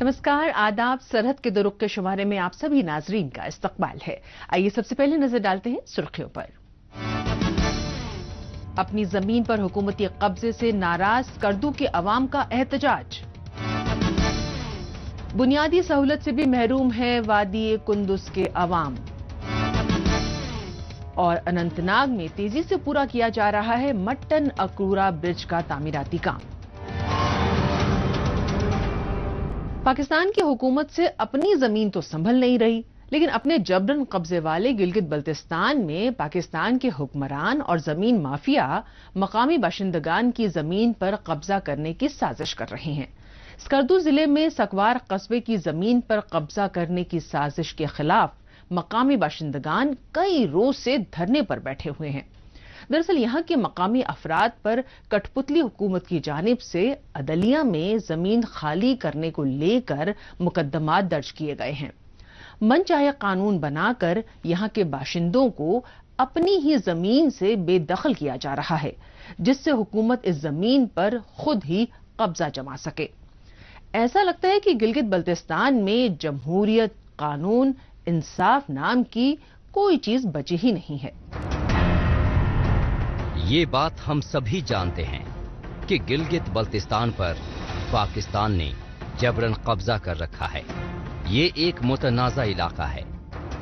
नमस्कार, आदाब। सरहद के दुरुख के शुमारे में आप सभी नाजरीन का इस्तकबाल है। आइए सबसे पहले नजर डालते हैं सुर्खियों पर। अपनी जमीन पर हुकूमती कब्जे से नाराज स्कर्दू के अवाम का एहतजाज। बुनियादी सहूलत से भी महरूम है वादी कुंदुस के अवाम। और अनंतनाग में तेजी से पूरा किया जा रहा है मट्टन अक्रूरा ब्रिज का तामीराती काम। पाकिस्तान की हुकूमत से अपनी जमीन तो संभल नहीं रही, लेकिन अपने जबरन कब्जे वाले गिलगित बल्तिस्तान में पाकिस्तान के हुक्मरान और जमीन माफिया मकामी बाशिंदगान की जमीन पर कब्जा करने की साजिश कर रहे हैं। स्कर्दू जिले में सकवार कस्बे की जमीन पर कब्जा करने की साजिश के खिलाफ मकामी बाशिंदगान कई रोज से धरने पर बैठे हुए हैं। दरअसल यहां के मकामी अफराद पर कठपुतली हुकूमत की जानिब से अदलिया में जमीन खाली करने को लेकर मुकदमात दर्ज किए गए हैं। मनचाहे कानून बनाकर यहां के बाशिंदों को अपनी ही जमीन से बेदखल किया जा रहा है, जिससे हुकूमत इस जमीन पर खुद ही कब्जा जमा सके। ऐसा लगता है कि गिलगित बल्तिस्तान में जमहूरियत, कानून, इंसाफ नाम की कोई चीज बची ही नहीं है। ये बात हम सभी जानते हैं कि गिलगित बल्तिस्तान पर पाकिस्तान ने जबरन कब्जा कर रखा है। ये एक मुतनाज़ा इलाका है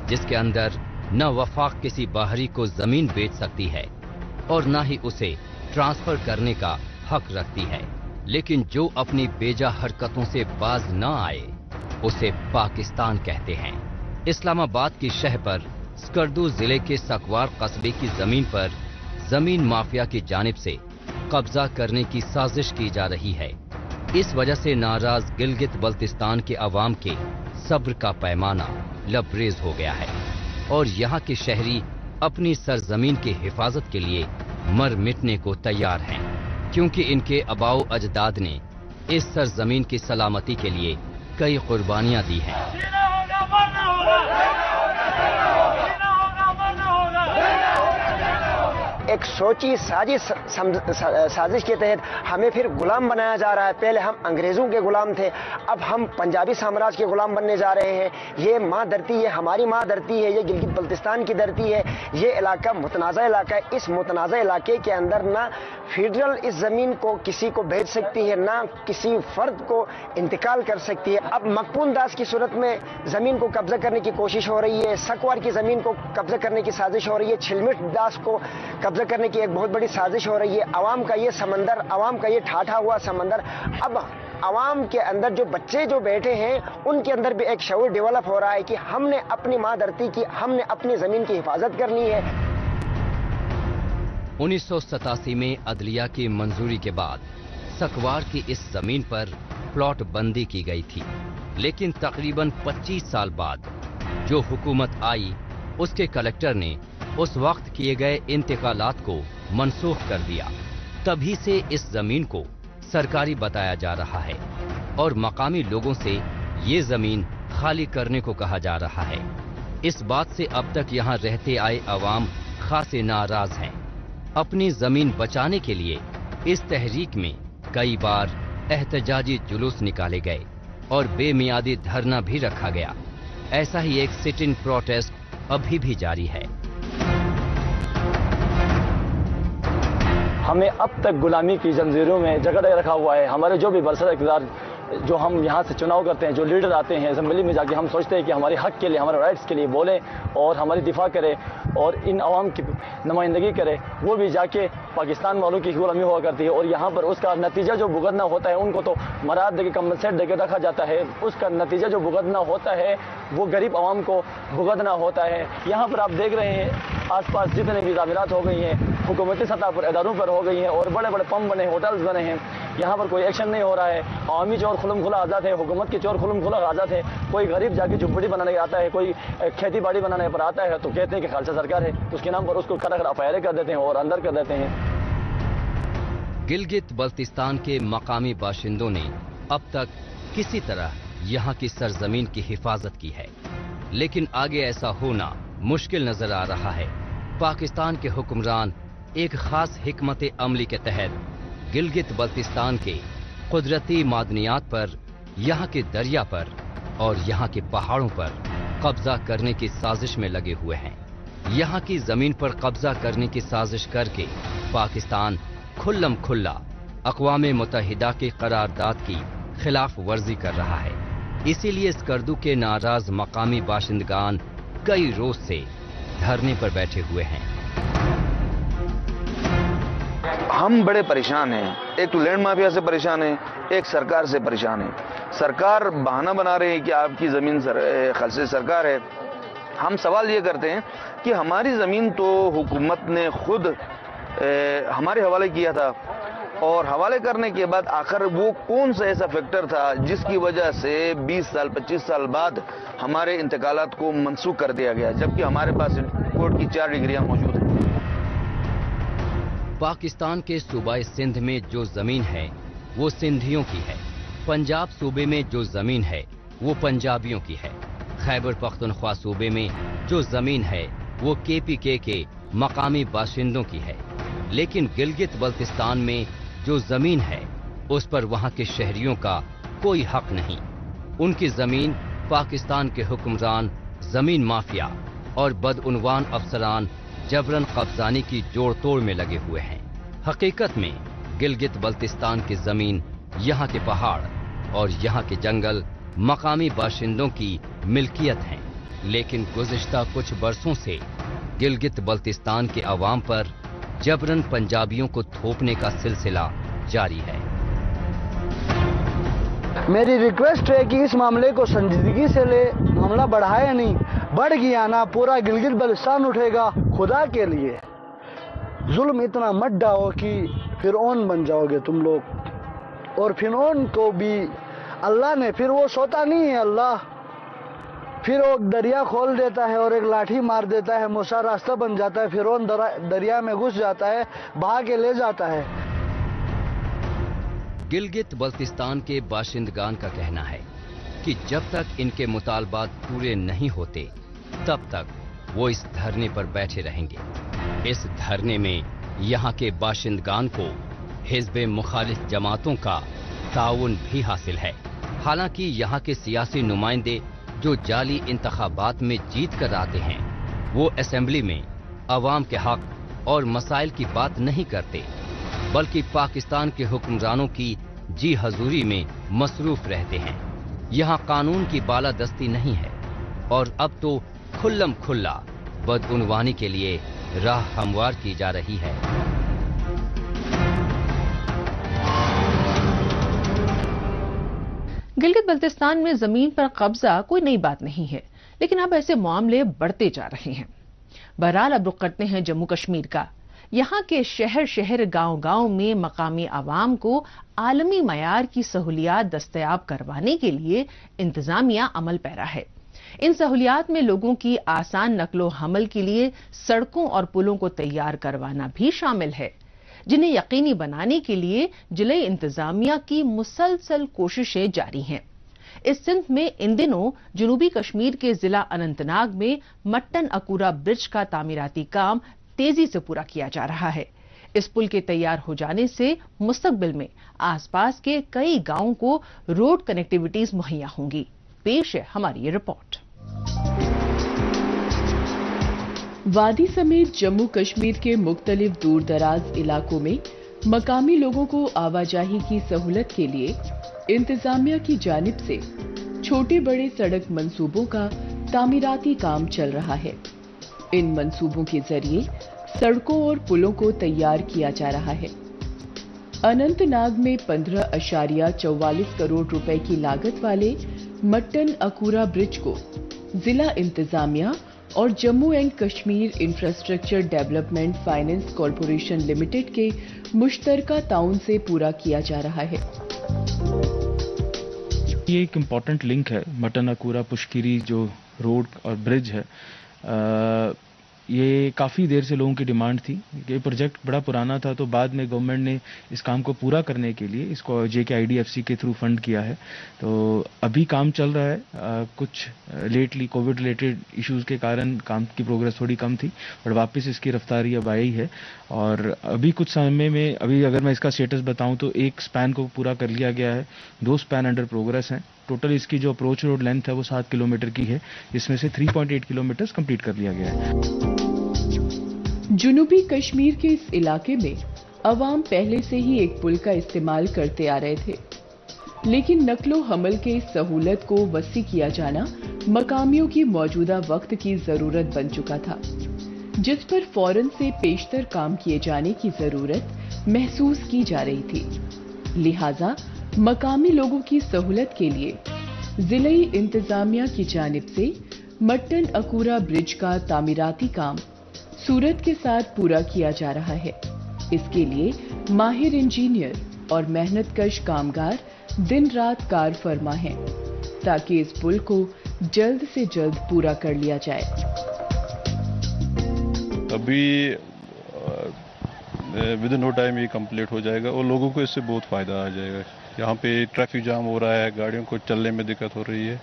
जिसके अंदर न वफाक किसी बाहरी को जमीन बेच सकती है और न ही उसे ट्रांसफर करने का हक रखती है। लेकिन जो अपनी बेजा हरकतों से बाज न आए उसे पाकिस्तान कहते हैं। इस्लामाबाद की शह पर स्कर्दू जिले के सकवार कस्बे की जमीन पर जमीन माफिया की जानिब से कब्जा करने की साजिश की जा रही है। इस वजह से नाराज गिलगित बल्तिस्तान के अवाम के सब्र का पैमाना लबरेज हो गया है और यहाँ के शहरी अपनी सरजमीन की हिफाजत के लिए मर मिटने को तैयार हैं, क्योंकि इनके आबाओ अजदाद ने इस सरजमीन की सलामती के लिए कई कुर्बानियां दी हैं। एक सोची साजिश के तहत हमें फिर गुलाम बनाया जा रहा है। पहले हम अंग्रेजों के गुलाम थे, अब हम पंजाबी साम्राज्य के गुलाम बनने जा रहे हैं। ये माँ धरती, ये हमारी माँ धरती है, ये गिलगित बल्तिस्तान की धरती है। ये इलाका मुतनाज़ा इलाका है। इस मुतनाज़ा इलाके के अंदर ना फेडरल इस जमीन को किसी को भेज सकती है, ना किसी फर्द को इंतकाल कर सकती है। अब मकबून दास की सूरत में जमीन को कब्जा करने की कोशिश हो रही है, सकवार की जमीन को कब्जा करने की साजिश हो रही है, छिलमिट दास को कब्जा करने की एक बहुत बड़ी साजिश हो रही है। अवाम का ये समंदर, अवाम का ये ठाठा हुआ समंदर, अब अवाम के अंदर जो बच्चे जो बैठे हैं उनके अंदर भी एक शऊर डेवलप हो रहा है कि हमने अपनी माँ धरती की, हमने अपनी जमीन की हिफाजत करनी है। 1987 में अदलिया की मंजूरी के बाद सकवार की इस जमीन पर प्लॉट बंदी की गई थी, लेकिन तकरीबन 25 साल बाद जो हुकूमत आई उसके कलेक्टर ने उस वक्त किए गए इंतकालात को मनसूख कर दिया। तभी से इस जमीन को सरकारी बताया जा रहा है और मकामी लोगों से ये जमीन खाली करने को कहा जा रहा है। इस बात से अब तक यहाँ रहते आए अवाम खासे नाराज हैं। अपनी जमीन बचाने के लिए इस तहरीक में कई बार एहतजाजी जुलूस निकाले गए और बेमियादी धरना भी रखा गया। ऐसा ही एक सिट इन प्रोटेस्ट अभी भी जारी है। हमें अब तक गुलामी की जंजीरों में जकड़ रखा हुआ है। हमारे जो भी बरसर इक़्तिदार जो हम यहाँ से चुनाव करते हैं, जो लीडर आते हैं असेंबली में जाके, हम सोचते हैं कि हमारे हक के लिए, हमारे राइट्स के लिए बोलें और हमारी दिफा करें और इन अवाम की नुमाइंदगी करें। वो भी जाके पाकिस्तान वालों की गुलामी हुआ करती है और यहाँ पर उसका नतीजा जो भुगतना होता है, उनको तो मराद देके कंपनसेट देके रखा जाता है। उसका नतीजा जो भुगतना होता है वो गरीब अवाम को भुगतना होता है। यहाँ पर आप देख रहे हैं आसपास जितने भी तामीरात हो गई हैं, हुकूमती सतह पर इदारों पर हो गई हैं और बड़े बड़े पंप बने, होटल्स बने हैं। यहाँ पर कोई एक्शन नहीं हो रहा है। अवामी चोर खुलम खुला आज़ाद है, हुकूमत की चोर खुलम खुला आज़ाद है। कोई गरीब जाके झुपड़ी बनाने आता है, कोई खेती बाड़ी बनाने पर आता है तो कहते हैं कि खालसा सरकार है, उसके नाम पर उसको खड़ा FIR कर देते हैं और अंदर कर देते हैं। गिलगित बल्तिस्तान के मकामी बाशिंदों ने अब तक किसी तरह यहाँ की सरजमीन की हिफाजत की है, लेकिन आगे ऐसा होना मुश्किल नजर आ रहा है। पाकिस्तान के हुक्मरान एक खास हिकमत अमली के तहत गिलगित बल्तिस्तान के कुदरती मादनियात पर यहाँ के दरिया पर और यहाँ के पहाड़ों पर कब्जा करने की साजिश में लगे हुए हैं। यहाँ की जमीन पर कब्जा करने की साजिश करके पाकिस्तान खुल्लम खुल्ला अक़वाम मुत्तहिदा की करारदाद की खिलाफ वर्जी कर रहा है। इसीलिए इस करदू के नाराज मकामी बाशिंदगान कई रोज से धरने पर बैठे हुए हैं। हम बड़े परेशान हैं। एक तो लैंड माफिया से परेशान है, एक सरकार से परेशान है। सरकार बहाना बना रही है कि आपकी जमीन खलसे सरकार है। हम सवाल ये करते हैं कि हमारी जमीन तो हुकूमत ने खुद हमारे हवाले किया था, और हवाले करने के बाद आखिर वो कौन सा ऐसा फैक्टर था जिसकी वजह से 20 साल 25 साल बाद हमारे इंतकालात को मनसूख कर दिया गया, जबकि हमारे पास कोर्ट की 4 डिग्रियां मौजूद हैं। पाकिस्तान के सूबा सिंध में जो जमीन है वो सिंधियों की है। पंजाब सूबे में जो जमीन है वो पंजाबियों की है। खैबर पख्तूनख्वा सूबे में जो जमीन है वो केपीके के मकामी बाशिंदों की है। लेकिन गिलगित बल्तिस्तान में जो जमीन है उस पर वहां के शहरियों का कोई हक नहीं। उनकी जमीन पाकिस्तान के हुक्मरान, जमीन माफिया और बदउनवान अफसरान जबरन कब्जाने की जोड़ तोड़ में लगे हुए हैं। हकीकत में गिलगित बल्तिस्तान की जमीन, यहाँ के पहाड़ और यहाँ के जंगल मकामी बाशिंदों की मिल्कियत हैं। लेकिन गुज़िश्ता कुछ बरसों से गिलगित बल्तिस्तान के अवाम पर जबरन पंजाबियों को थोपने का सिलसिला जारी है। मेरी रिक्वेस्ट है कि इस मामले को संजीदगी से ले, मामला बढ़ाया नहीं, बढ़ गया ना पूरा गिलगित बल्तिस्तान उठेगा। खुदा के लिए जुल्म इतना मत डालो कि फिरौन बन जाओगे तुम लोग। और फिरौन को भी अल्लाह ने, फिर वो सोता नहीं है अल्लाह, फिर वो दरिया खोल देता है और एक लाठी मार देता है, मूसा रास्ता बन जाता है, फिरौन दरिया में घुस जाता है, बहा के ले जाता है। गिलगित बल्तिस्तान के बाशिंदगान का कहना है कि जब तक इनके मुतालबात पूरे नहीं होते तब तक वो इस धरने पर बैठे रहेंगे। इस धरने में यहाँ के बाशिंदगान को हिज़्ब मुखालिफ जमातों का ताउन भी हासिल है। हालांकि यहाँ के सियासी नुमाइंदे जो जाली इंतखाबात में जीत कर आते हैं वो असेंबली में अवाम के हक और मसाइल की बात नहीं करते, बल्कि पाकिस्तान के हुक्मरानों की जी हजूरी में मसरूफ रहते हैं। यहाँ कानून की बालादस्ती नहीं है और अब तो खुल्लम खुल्ला बदउनवानी के लिए राह हमवार की जा रही है। गिलगित बल्तिस्तान में जमीन पर कब्जा कोई नई बात नहीं है, लेकिन अब ऐसे मामले बढ़ते जा रहे हैं। बहरहाल अब रुख करते हैं जम्मू कश्मीर का। यहाँ के शहर शहर गांव गांव में मकामी आवाम को आलमी मयार की सहूलियात दस्तयाब करवाने के लिए इंतजामिया अमल पैरा है। इन सहूलियात में लोगों की आसान नकलो हमल के लिए सड़कों और पुलों को तैयार करवाना भी शामिल है, जिन्हें यकीनी बनाने के लिए जिले इंतजामिया की मुसलसल कोशिशें जारी हैं। इस सिंध में इन दिनों जनूबी कश्मीर के जिला अनंतनाग में मट्टन अकूरा ब्रिज का तामीराती काम तेजी से पूरा किया जा रहा है। इस पुल के तैयार हो जाने से मुस्तकबिल में आसपास के कई गांवों को रोड कनेक्टिविटीज मुहैया होंगी। पेश है हमारी ये रिपोर्ट। वादी समेत जम्मू कश्मीर के मुख्तलिफ दूर दराज इलाकों में मकामी लोगों को आवाजाही की सहूलत के लिए इंतजामिया की जानिब से छोटे बड़े सड़क मंसूबों का तामीराती काम चल रहा है। इन मंसूबों के जरिए सड़कों और पुलों को तैयार किया जा रहा है। अनंतनाग में 15.44 करोड़ रुपए की लागत वाले मट्टन अकूरा ब्रिज को जिला इंतजामिया और Jammu and Kashmir infrastructure development finance corporation limited के मुश्तरका ताउन से पूरा किया जा रहा है। ये एक इम्पॉर्टेंट लिंक है। मट्टन अकूरा पुष्किरी जो रोड और ब्रिज है, یہ کافی دیر سے لوگوں کی ڈیمانڈ تھی. یہ پروجیکٹ بڑا پرانا تھا تو بعد میں گورنمنٹ نے اس کام کو پورا کرنے کے لیے اس کو JKIDFC کے تھرو فنڈ کیا ہے. تو ابھی کام چل رہا ہے. کچھ لیٹلی کووڈ ریلیٹڈ ایشوز کے کارن کام کی پروگرس تھوڑی کم تھی اور واپس اس کی رفتاری اب آئی ہے. اور ابھی کچھ سمے میں ابھی اگر میں اس کا اسٹیٹس بتاؤں تو ایک سپین کو پورا کر لیا گیا ہے, 2 سپین انڈر پروگرس ہیں. ٹوٹل اس کی جو اپروچ روڈ لینتھ ہے وہ 7 کلومیٹر کی ہے, اس میں سے 3.8 کلومیٹر کمپلیٹ کر لیا گیا ہے. جنوبی کشمیر کے اس علاقے میں عوام پہلے سے ہی ایک پل کا استعمال کرتے آ رہے تھے, لیکن نقل و حمل کے سہولت کو وسیع کیا جانا مقامیوں کی موجودہ وقت کی ضرورت بن چکا تھا, جس پر فوراً سے پیشتر کام کیے جانے کی ضرورت محسوس کی جا رہی تھی. لہذا مقامی لوگوں کی سہولت کے لیے ضلعی انتظامیہ کی جانب سے مٹن اکورا برج کا تعمیراتی کام سورت کے ساتھ پورا کیا جا رہا ہے. اس کے لیے ماہر انجینئر اور محنت کش کامگار دن رات کار فرما ہیں تاکہ اس پل کو جلد سے جلد پورا کر لیا جائے. ابھی ود ان نو ٹائم یہ کمپلیٹ ہو جائے گا اور لوگوں کو اس سے بہت فائدہ آ جائے گا. یہاں پہ ٹریفک جام ہو رہا ہے, گاڑیوں کو چلنے میں دقت ہو رہی ہے.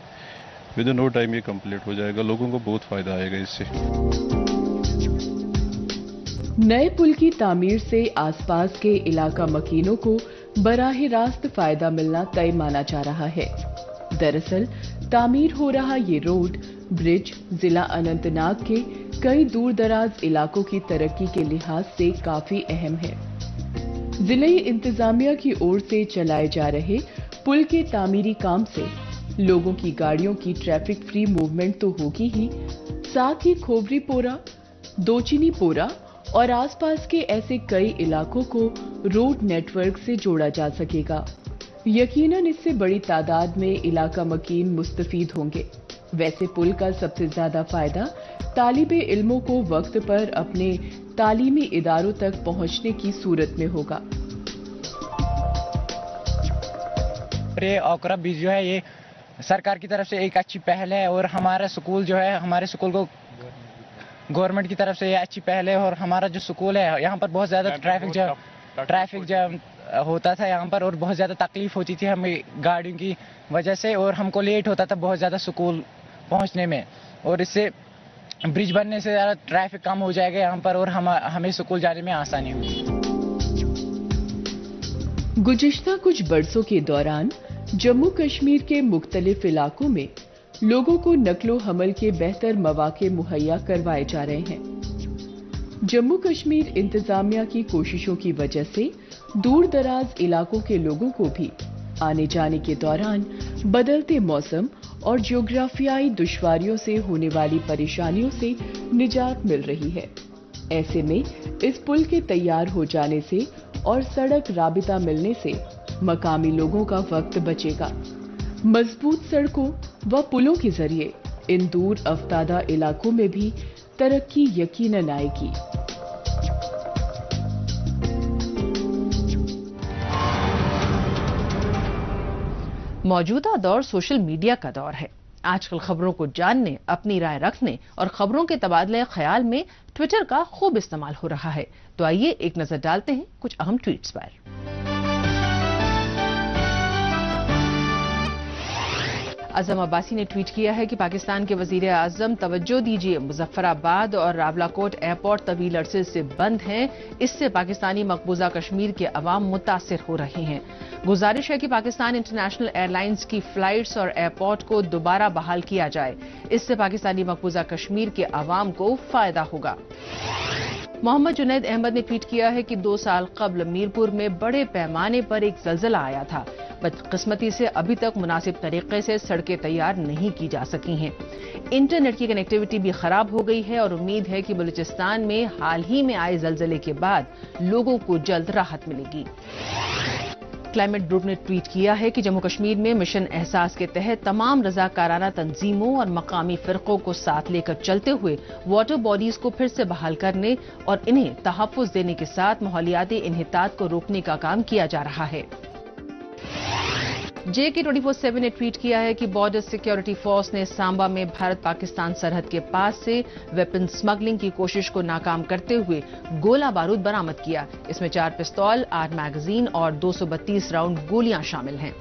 ود ان نو ٹائم یہ کمپلیٹ ہو جائے گا, لوگوں کو بہت فائدہ آئے گا اس سے. نئے پل کی تعمیر سے آس پاس کے علاقہ مکینوں کو براہ راست فائدہ ملنا طے مانا جا رہا ہے. دراصل تعمیر ہو رہا یہ روڈ برج ضلع اننت ناگ کے کئی دور دراز علاقوں کی ترقی کے لحاظ سے کافی اہم ہے. ضلعی انتظامیہ کی اور سے چلائے جا رہے پل کے تعمیری کام سے لوگوں کی گاڑیوں کی ٹریفک فری موومنٹ تو ہوگی ہی, ساتھ ہی کھوبری پورا, دوچینی پورا اور آس پاس کے ایسے کئی علاقوں کو روڈ نیٹ ورک سے جوڑا جا سکے گا. یقیناً اس سے بڑی تعداد میں علاقہ مکین مستفید ہوں گے. ویسے پل کا سب سے زیادہ فائدہ طالب علموں کو وقت پر اپنے تعلیمی اداروں تک پہنچنے کی صورت میں ہوگا. یہ اوکرا بیچ جو ہے یہ سرکار کی طرف سے ایک اچھی پہل ہے, اور ہمارا سکول جو ہے, ہمارے سکول کو گورنمنٹ کی طرف سے یہ اچھی پہل ہے. اور ہمارا جو سکول ہے یہاں پر بہت زیادہ ٹریفک جام ہوتا تھا یہاں پر, اور بہت زیادہ تکلیف ہوتی تھی ہمیں گاڑیوں کی وجہ سے, اور ہم کو لیٹ ہوتا تھا بہت زیادہ سکول پہنچنے میں. اور اس سے برج بننے سے زیادہ ٹریفک کم ہو جائے گا یہاں پر, اور ہمیں سکول جانے میں آسانی ہوگی. گزشتہ کچھ برسوں کے دوران جموں کشمیر کے مختلف علاقوں میں لوگوں کو نقل و حمل کے بہتر مواقع مہیا کروائے جا رہے ہیں. جموں کشمیر انتظامیہ کی کوششوں کی وجہ سے دور دراز علاقوں کے لوگوں کو بھی آنے جانے کے دوران بدلتے موسم اور جغرافیائی دشواریوں سے ہونے والی پریشانیوں سے نجات مل رہی ہے. ایسے میں اس پل کے تیار ہو جانے سے اور سڑک رابطہ ملنے سے مقامی لوگوں کا وقت بچے گا. مضبوط سڑکوں و پلوں کے ذریعے ان دور افتادہ علاقوں میں بھی ترقی یقیناً آئے گی. موجودہ دور سوشل میڈیا کا دور ہے. آج کل خبروں کو جاننے, اپنی رائے رکھنے اور خبروں کے تبادلے خیال میں ٹویٹر کا خوب استعمال ہو رہا ہے. تو آئیے ایک نظر ڈالتے ہیں کچھ اہم ٹویٹس پر. اعظم عباسی نے ٹویٹ کیا ہے کہ پاکستان کے وزیر اعظم توجہ دیجیے, مظفر آباد اور راولاکوٹ ایئرپورٹ طویل عرصے سے بند ہیں, اس سے پاکستانی مقبوضہ کشمیر کے عوام متاثر ہو رہے ہیں. گزارش ہے کہ پاکستان انٹرنیشنل ایئر لائنز کی فلائٹس اور ایئرپورٹ کو دوبارہ بحال کیا جائے, اس سے پاکستانی مقبوضہ کشمیر کے عوام کو فائدہ ہوگا. محمد جنید احمد نے ٹویٹ کیا ہے کہ 2 سال قبل میرپور میں بڑے پیمانے پر ایک زلزلہ آیا تھا. بدقسمتی سے ابھی تک مناسب طریقے سے سڑکیں تیار نہیں کی جا سکی ہیں. انٹرنیٹ کی کنیکٹیوٹی بھی خراب ہو گئی ہے اور امید ہے کہ بلوچستان میں حال ہی میں آئے زلزلے کے بعد لوگوں کو جلد راحت ملے گی. کلائمیٹ گروپ نے ٹویٹ کیا ہے کہ جموں کشمیر میں مشن احساس کے تحت تمام رضاکارانہ تنظیموں اور مقامی فرقوں کو ساتھ لے کر چلتے ہوئے واٹر باڈیز کو پھر سے بحال کرنے اور انہیں تحفظ دینے کے ساتھ ماحولیاتی انحطاط کو روکنے کا کام کیا جا رہا ہے. JK24/7 ने ट्वीट किया है कि बॉर्डर सिक्योरिटी फोर्स ने सांबा में भारत पाकिस्तान सरहद के पास से वेपन स्मगलिंग की कोशिश को नाकाम करते हुए गोला बारूद बरामद किया। इसमें 4 पिस्तौल, 8 मैगजीन और 232 राउंड गोलियां शामिल हैं।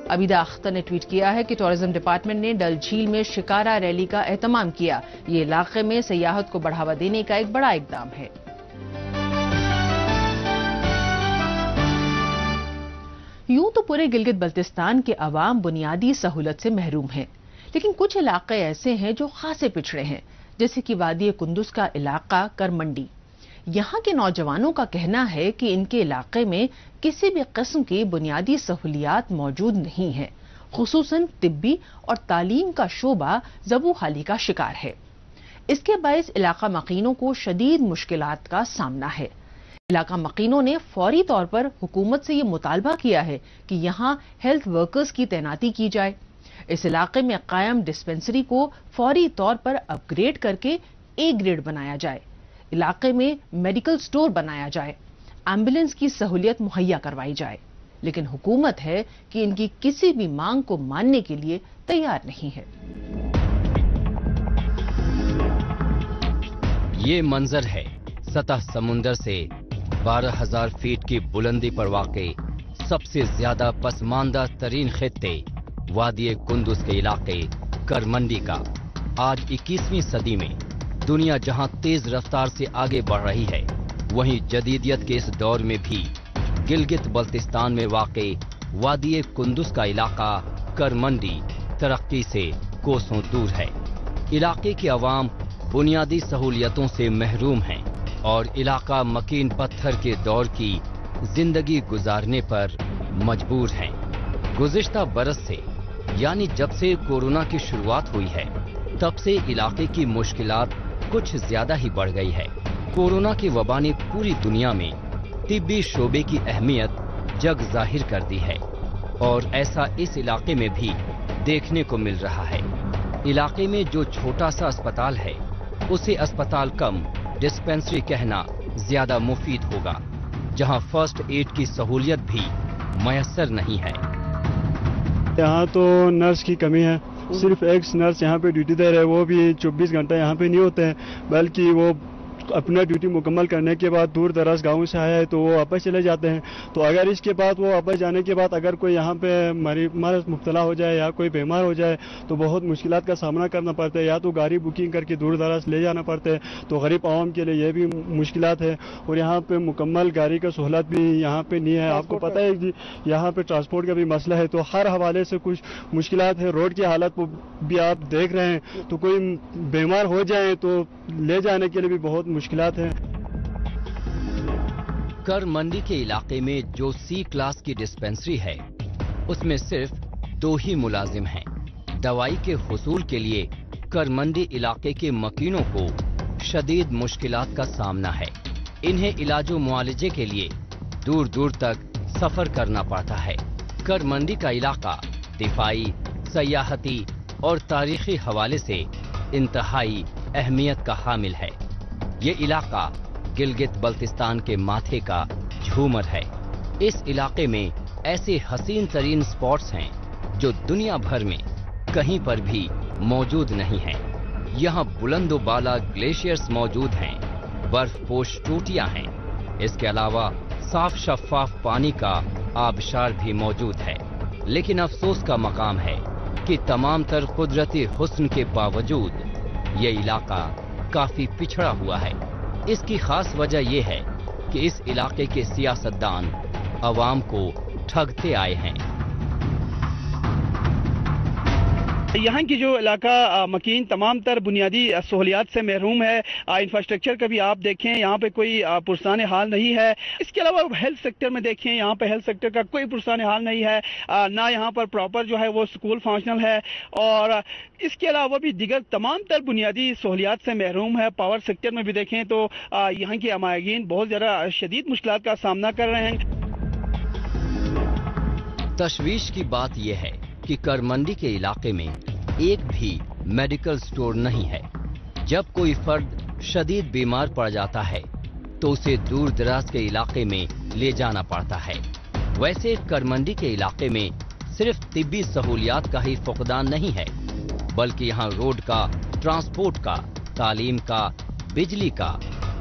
अबीदा अख्तर ने ट्वीट किया है कि टूरिज्म डिपार्टमेंट ने डल झील में शिकारा रैली का एहतमाम किया। ये इलाके में सियाहत को बढ़ावा देने का एक बड़ा इकदाम है। यूं तो पूरे गिलगित बल्तिस्तान के अवाम बुनियादी सहूलत से महरूम हैं, लेकिन कुछ इलाके ऐसे हैं जो खासे पिछड़े हैं, जैसे कि वादी कुंदुज का इलाका करमंडी। यहां के नौजवानों का कहना है कि इनके इलाके में किसी भी किस्म की बुनियादी सहूलियात मौजूद नहीं है, खुसूसन तिब्बी और तालीम का शोबा ज़बूहाली का शिकार है। इसके बायस इलाका मकीनों को शदीद मुश्किलात का सामना है। इलाका मकीनों ने फौरी तौर पर हुकूमत से ये मुतालबा किया है कि यहां हेल्थ वर्कर्स की तैनाती की जाए। इस इलाके में कायम डिस्पेंसरी को फौरी तौर पर अपग्रेड करके A ग्रेड बनाया जाए, इलाके में मेडिकल स्टोर बनाया जाए, एम्बुलेंस की सहूलियत मुहैया करवाई जाए। लेकिन हुकूमत है कि इनकी किसी भी मांग को मानने के लिए तैयार नहीं है। ये मंजर है सतह समुंदर से 12,000 फीट की बुलंदी पर वाक़े सबसे ज्यादा पसमानदा तरीन खित्ते वादी कुंदुज के इलाके करमंडी का। आज 21वीं सदी में दुनिया जहां तेज रफ्तार से आगे बढ़ रही है, वहीं जदीदियत के इस दौर में भी गिलगित बल्तिस्तान में वाक़े वादी कुंदुज का इलाका करमंडी तरक्की से कोसों दूर है। इलाके की आवाम बुनियादी सहूलियतों से महरूम हैं और इलाका मकीन पत्थर के दौर की जिंदगी गुजारने पर मजबूर हैं। गुज़िश्ता बरस से यानी जब से कोरोना की शुरुआत हुई है, तब से इलाके की मुश्किलात कुछ ज्यादा ही बढ़ गई है। कोरोना की वबा ने पूरी दुनिया में तिब्बी शोबे की अहमियत जग जाहिर कर दी है और ऐसा इस इलाके में भी देखने को मिल रहा है। इलाके में जो छोटा सा अस्पताल है, उसे अस्पताल कम डिस्पेंसरी कहना ज्यादा मुफीद होगा, जहां फर्स्ट एड की सहूलियत भी मयसर नहीं है। यहाँ तो नर्स की कमी है, सिर्फ एक नर्स यहाँ पे ड्यूटी दे रहे हैं, वो भी 24 घंटा यहाँ पे नहीं होते हैं, बल्कि वो अपना ड्यूटी मुकम्मल करने के बाद दूर दराज गाँव से आया है तो वो वापस चले जाते हैं। तो अगर इसके बाद वो वापस जाने के बाद अगर कोई यहाँ पे मरीज मुब्तला हो जाए या कोई बीमार हो जाए तो बहुत मुश्किलात का सामना करना पड़ता है, या तो गाड़ी बुकिंग करके दूर दराज ले जाना पड़ता है, तो गरीब आवाम के लिए ये भी मुश्किलात है। और यहाँ पे मुकम्मल गाड़ी का सहूलत भी यहाँ पे नहीं है। आपको पता है कि यहाँ पे ट्रांसपोर्ट का भी मसला है, तो हर हवाले से कुछ मुश्किलात है। रोड की हालत भी आप देख रहे हैं, तो कोई बीमार हो जाए तो ले जाने के लिए भी बहुत मुश्किलात है। करमंडी के इलाके में जो C क्लास की डिस्पेंसरी है, उसमें सिर्फ 2 ही मुलाजिम हैं। दवाई के हुसूल के लिए करमंडी इलाके के मकीनों को शदीद मुश्किलात का सामना है। इन्हें इलाजो मुआलजे के लिए दूर दूर तक सफर करना पड़ता है। करमंडी का इलाका दिफाई, सयाहती और तारीखी हवाले से इंतहाई अहमियत का हामिल है। ये इलाका गिलगित बल्तिस्तान के माथे का झूमर है। इस इलाके में ऐसे हसीन तरीन स्पॉट्स हैं जो दुनिया भर में कहीं पर भी मौजूद नहीं हैं। यहाँ बुलंदो बाला ग्लेशियर्स मौजूद हैं, बर्फपोश चोटियां हैं। इसके अलावा साफ शफाफ पानी का आबशार भी मौजूद है। लेकिन अफसोस का मकाम है कि तमाम तर कुदरती हुस्न के बावजूद ये इलाका काफी पिछड़ा हुआ है। इसकी खास वजह यह है कि इस इलाके के सियासतदान अवाम को ठगते आए हैं। यहाँ की जो इलाका मकीन तमाम तर बुनियादी सहूलियात से महरूम है। इंफ्रास्ट्रक्चर का भी आप देखें, यहाँ पे कोई पुरसाने हाल नहीं है। इसके अलावा हेल्थ सेक्टर में देखें, यहाँ पे हेल्थ सेक्टर का कोई पुरसाने हाल नहीं है, ना यहाँ पर प्रॉपर जो है वो स्कूल फंक्शनल है, और इसके अलावा भी दिगर तमाम तर बुनियादी सहूलियात से महरूम है। पावर सेक्टर में भी देखें तो यहाँ के अमायगीन बहुत ज़्यादा शदीद मुश्किलात का सामना कर रहे हैं। तशवीश की बात यह है कि करमंडी के इलाके में एक भी मेडिकल स्टोर नहीं है। जब कोई फर्द शदीद बीमार पड़ जाता है तो उसे दूर दराज के इलाके में ले जाना पड़ता है। वैसे करमंडी के इलाके में सिर्फ तिब्बी सहूलियात का ही फुकदान नहीं है, बल्कि यहाँ रोड का, ट्रांसपोर्ट का, तालीम का, बिजली का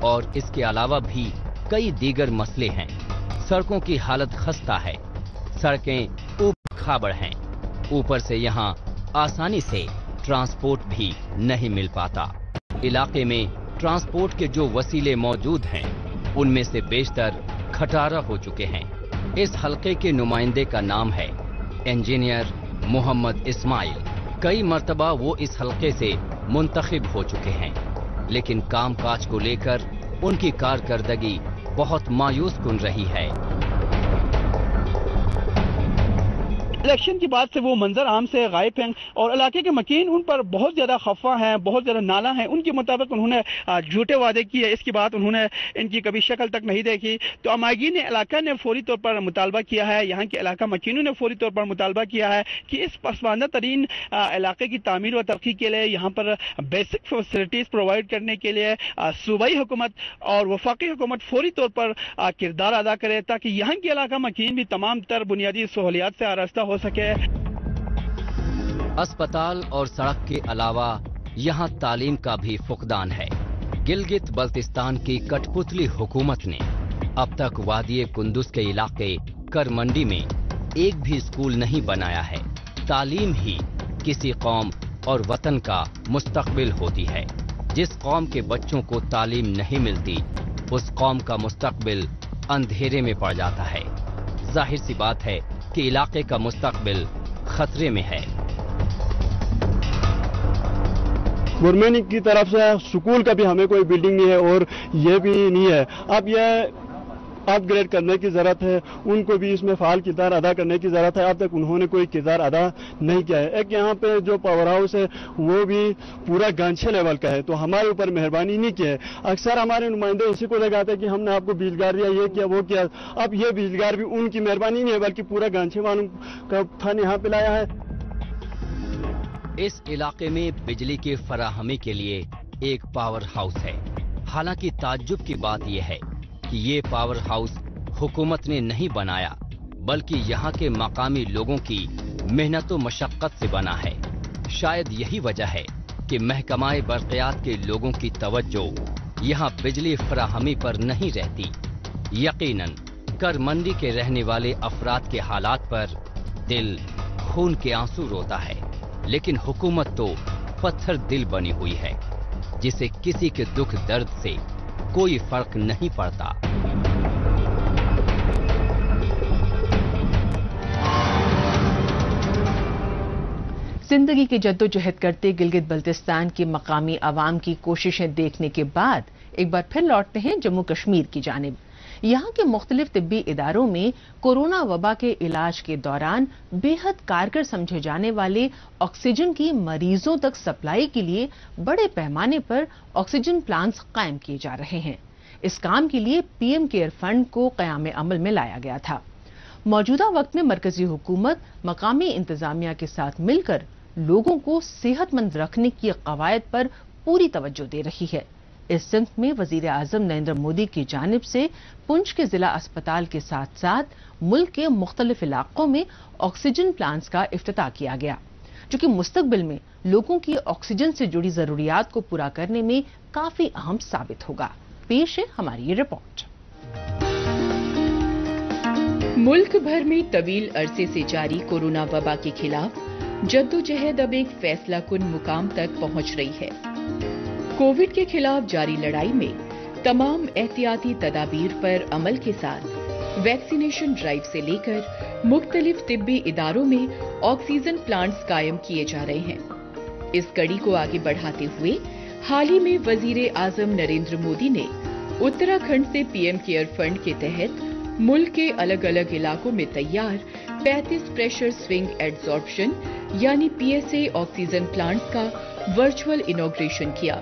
और इसके अलावा भी कई दीगर मसले हैं। सड़कों की हालत खस्ता है, सड़कें ऊबड़-खाबड़ हैं, ऊपर से यहाँ आसानी से ट्रांसपोर्ट भी नहीं मिल पाता। इलाके में ट्रांसपोर्ट के जो वसीले मौजूद हैं, उनमें से बेशतर खटारा हो चुके हैं। इस हलके के नुमाइंदे का नाम है इंजीनियर मोहम्मद इस्माइल। कई मर्तबा वो इस हलके से मुंतखब हो चुके हैं, लेकिन कामकाज को लेकर उनकी कारकर्दगी बहुत मायूस कुन रही है। इलेक्शन के बाद से वो मंजर आम से गायब हैं और इलाके के मकीन उन पर बहुत ज्यादा खफा हैं, बहुत ज्यादा नाला हैं। उनके मुताबिक उन्होंने झूठे वादे किए, इसके बाद उन्होंने इनकी कभी शक्ल तक नहीं देखी। तो अमागी ने इलाका ने फौरी तौर पर मुतालबा किया है, यहाँ के इलाका मकीनों ने फौरी तौर पर मुतालबा किया है कि इस पसमानदा तरीन इलाके की तामीर व तरक्की के लिए यहाँ पर बेसिक फैसिलिटीज प्रोवाइड करने के लिए सूबाई हुकूमत और वफाकी हुकूमत फौरी तौर पर किरदार अदा करे, ताकि यहाँ के इलाका मकीन भी तमाम तर बुनियादी सहूलियात से आरास्ता हो सके। अस्पताल और सड़क के अलावा यहाँ तालीम का भी फुकदान है। गिलगित बल्तिस्तान की कठपुतली हुकूमत ने अब तक वादिये कुंदुज के इलाके करमंडी में एक भी स्कूल नहीं बनाया है। तालीम ही किसी कौम और वतन का मुस्तकबिल होती है। जिस कौम के बच्चों को तालीम नहीं मिलती, उस कौम का मुस्तकबिल अंधेरे में पड़ जाता है। जाहिर सी बात है कि इलाके का मुस्तकबिल खतरे में है। गवर्नमेंट की तरफ से स्कूल का भी हमें कोई बिल्डिंग नहीं है और ये भी नहीं है। अब ये अपग्रेड करने की जरूरत है, उनको भी इसमें फाल किरदार अदा करने की जरूरत है। अब तक उन्होंने कोई किरदार अदा नहीं किया है। एक यहाँ पे जो पावर हाउस है वो भी पूरा गांछे लेवल का है, तो हमारे ऊपर मेहरबानी नहीं की है। अक्सर हमारे नुमाइंदे उसी को लगाते हैं कि हमने आपको बिजगार दिया, ये किया, वो किया। अब ये बिजगार भी उनकी मेहरबानी नहीं है, बल्कि पूरा गांछे वालों का थान यहाँ पे लाया है। इस इलाके में बिजली की फराहमी के लिए एक पावर हाउस है। हालांकि ताज्जुब की बात यह है कि ये पावर हाउस हुकूमत ने नहीं बनाया, बल्कि यहाँ के मकामी लोगों की मेहनत व मशक्कत से बना है। शायद यही वजह है कि महकमाए बरक़ियात के लोगों की तवज्जो यहाँ बिजली फराहमी पर नहीं रहती। यकीनन करमंडी के रहने वाले अफराद के हालात पर दिल खून के आंसू रोता है, लेकिन हुकूमत तो पत्थर दिल बनी हुई है, जिसे किसी के दुख दर्द से कोई फर्क नहीं पड़ता। जिंदगी की जद्दोजहद करते गिलगित बल्तिस्तान की मकामी आवाम की कोशिशें देखने के बाद एक बार फिर लौटते हैं जम्मू कश्मीर की जानिब। यहाँ के मुख्तलिफ तिब्बी इदारों में कोरोना वबा के इलाज के दौरान बेहद कारगर समझे जाने वाले ऑक्सीजन की मरीजों तक सप्लाई के लिए बड़े पैमाने पर ऑक्सीजन प्लांट्स कायम किए जा रहे हैं। इस काम के लिए पीएम केयर फंड को क़याम अमल में लाया गया था। मौजूदा वक्त में मरकजी हुकूमत मकामी इंतजामिया के साथ मिलकर लोगों को सेहतमंद रखने की कवायद पर पूरी तवज्जो दे रही है। इस सिलसिले में वजीर आजम नरेंद्र मोदी की जानिब से पुंछ के जिला अस्पताल के साथ साथ मुल्क के मुख्तलिफ इलाकों में ऑक्सीजन प्लांट्स का इफ्तिताह किया गया, जो कि मुस्तकबिल में लोगों की ऑक्सीजन से जुड़ी जरूरियात को पूरा करने में काफी अहम साबित होगा। पेश है हमारी ये रिपोर्ट। मुल्क भर में तवील अरसे से जारी कोरोना वबा के खिलाफ जद्दोजहद अब एक फैसला कुन मुकाम तक पहुंच रही है। कोविड के खिलाफ जारी लड़ाई में तमाम एहतियाती तदाबीर पर अमल के साथ वैक्सीनेशन ड्राइव से लेकर मुख्तलिफ तिब्बी इदारों में ऑक्सीजन प्लांट्स कायम किए जा रहे हैं। इस कड़ी को आगे बढ़ाते हुए हाल ही में वजीर आजम नरेंद्र मोदी ने उत्तराखंड से पीएम केयर फंड के तहत मुल्क के अलग अलग इलाकों में तैयार 35 प्रेशर स्विंग एड्सॉर्प्शन यानी पीएसए ऑक्सीजन प्लांट्स का वर्चुअल इनॉग्रेशन किया।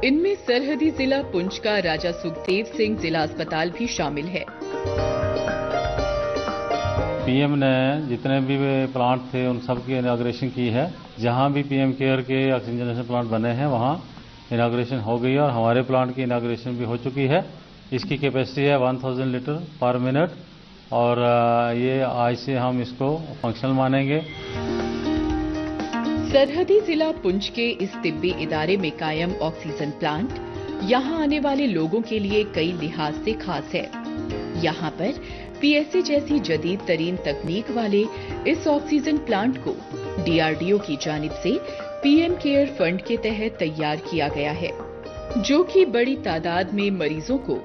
इनमें सरहदी जिला पुंछ का राजा सुखदेव सिंह जिला अस्पताल भी शामिल है। पीएम ने जितने भी प्लांट थे उन सब की इनॉग्रेशन की है। जहां भी पीएम केयर के ऑक्सीजनेशन प्लांट बने हैं वहां इनॉग्रेशन हो गई है और हमारे प्लांट की इनॉग्रेशन भी हो चुकी है। इसकी कैपेसिटी है 1000 लीटर पर मिनट اور یہ آج سے ہم اس کو فنکشنل مانیں گے. سرحدی ضلع پنچ کے اس طبی ادارے میں قائم آکسیجن پلانٹ یہاں آنے والے لوگوں کے لیے کئی لحاظ سے خاص ہے. یہاں پر PSA جیسی جدید ترین تکنیک والے اس آکسیجن پلانٹ کو DRDO کی جانب سے PM کیئر فنڈ کے تحت تیار کیا گیا ہے، جو کہ بڑی تعداد میں مریضوں کو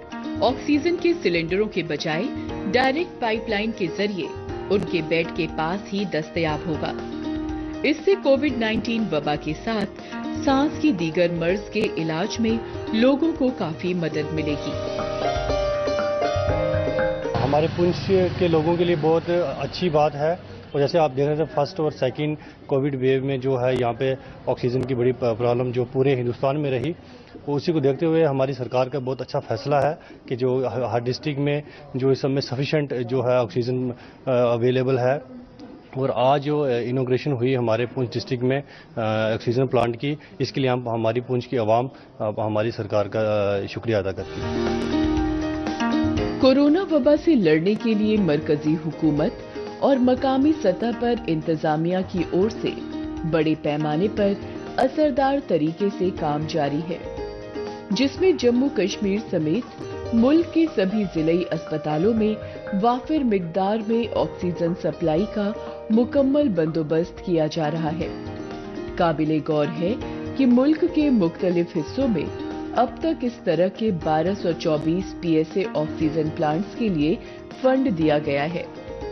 آکسیجن کے سلنڈروں کے بجائے ڈائریکٹ پائپ لائن کے ذریعے ان کے بیڈ کے پاس ہی دستیاب ہوگا. اس سے کووڈ-19 وبا کے ساتھ سانس کی دیگر مرض کے علاج میں لوگوں کو کافی مدد ملے گی. ہمارے پنچ کے لوگوں کے لیے بہت اچھی بات ہے، اور جیسے آپ دیکھ رہے تھے فرسٹ اور سیکنڈ کووڈ ویو میں جو ہے یہاں پہ آکسیجن کی بڑی پرابلم جو پورے ہندوستان میں رہی، اسی کو دیکھتے ہوئے ہماری سرکار کا بہت اچھا فیصلہ ہے کہ جو ہر ڈسٹرکٹ میں جو اس سب میں سفیشینٹ جو ہے آکسیجن اویلیبل ہے. اور آج جو انوگریشن ہوئی ہمارے پونچھ ڈسٹرکٹ میں آکسیجن پلانٹ کی، اس کے لیے ہم ہماری پونچھ کی عوام ہماری سرکار کا شکریہ ادا کرتی ہے. کورونا وبا سے لڑنے کے لیے مرکزی حکومت اور مقامی سطح پر انتظامیہ کی اور سے بڑے پیمانے پر اثردار طریقے سے کام جاری ہے، جس میں جموں کشمیر سمیت ملک کے سبھی ضلعی اسپتالوں میں وافر مقدار میں آکسیجن سپلائی کا مکمل بندوبست کیا جا رہا ہے. قابل غور ہے کہ ملک کے مختلف حصوں میں اب تک اس طرح کے 1224 PSA آکسیجن پلانٹس کے لیے فنڈ دیا گیا ہے،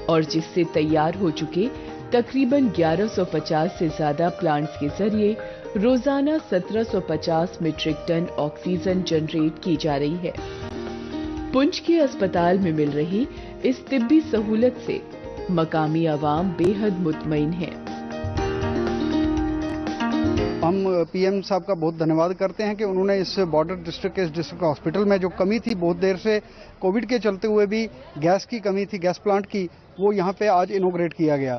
اور جس سے تیار ہو چکے تقریباً 1150 سے زیادہ پلانٹس کے ذریعے روزانہ 1750 میٹرک ٹن آکسیجن جنریٹ کی جا رہی ہے. پنچ کے اسپتال میں مل رہی اس طبی سہولت سے مقامی عوام بے حد مطمئن ہے. ہم PM صاحب کا بہت دھنیواد کرتے ہیں کہ انہوں نے اس بارڈر ڈسٹرکٹ کے ڈسٹرکٹ ہاسپٹل میں جو کمی تھی بہت دیر سے کووڈ کے چلتے ہوئے بھی گیس کی کمی تھی، گیس پلانٹ کی، وہ یہاں پہ آج انوگریٹ کیا گیا.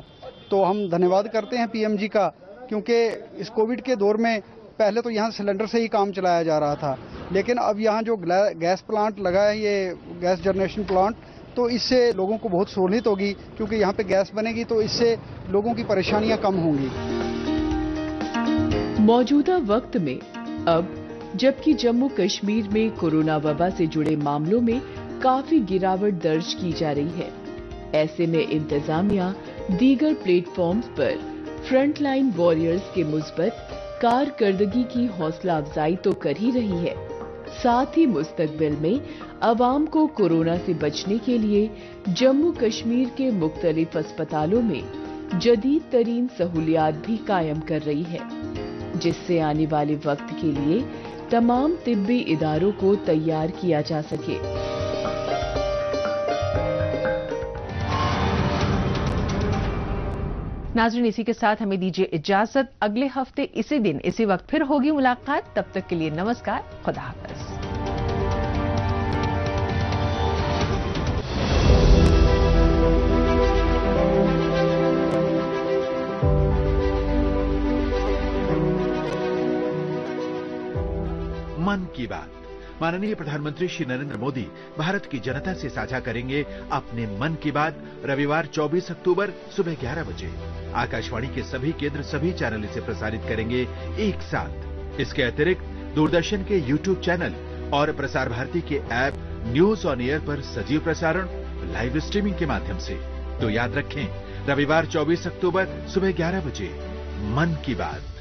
تو ہم دھنیواد کرتے ہیں PM جی کا، کیونکہ اس کووڈ کے دور میں پہلے تو یہاں سلنڈر سے ہی کام چلایا جا رہا تھا، لیکن اب یہاں جو گیس پلانٹ لگا ہے، یہ گیس جنریشن پلانٹ، تو اس سے لوگوں کو بہت سہولت ہوگی، کیونکہ یہاں پہ گیس بنے گی تو اس سے لوگوں کی پریشانیاں کم ہوں گی. موجودہ وقت میں اب جبکہ جموں کشمیر میں کورونا وبا سے جڑے معاملوں میں کافی گراوٹ درج کی جا رہی ہے، ایسے میں انتظامیہ دیگر پلیٹ فارمز پر فرنٹ لائن واریئرز کے مثبت کارکردگی کی حوصلہ افزائی تو کر ہی رہی ہے، ساتھ ہی مستقبل میں عوام کو کورونا سے بچنے کے لیے جموں کشمیر کے مختلف اسپتالوں میں جدید ترین سہولیات بھی قائم کر رہی ہے، جس سے آنے والے وقت کے لیے تمام طبی اداروں کو تیار کیا جا سکے. ناظرین، اسی کے ساتھ ہمیں دیجیے اجازت. اگلے ہفتے اسی دن اسی وقت پھر ہوگی ملاقات. تب تک کے لیے نمسکار، خدا حافظ. من کی بات. माननीय प्रधानमंत्री श्री नरेंद्र मोदी भारत की जनता से साझा करेंगे अपने मन की बात रविवार 24 अक्टूबर सुबह 11 बजे. आकाशवाणी के सभी केंद्र सभी चैनल इसे प्रसारित करेंगे एक साथ. इसके अतिरिक्त दूरदर्शन के YouTube चैनल और प्रसार भारती के ऐप न्यूज ऑन एयर पर सजीव प्रसारण लाइव स्ट्रीमिंग के माध्यम से. तो याद रखें, रविवार 24 अक्टूबर सुबह 11 बजे मन की बात.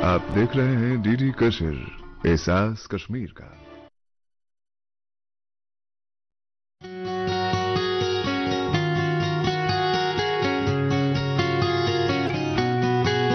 आप देख रहे हैं DD कश्मीर, एहसास कश्मीर का.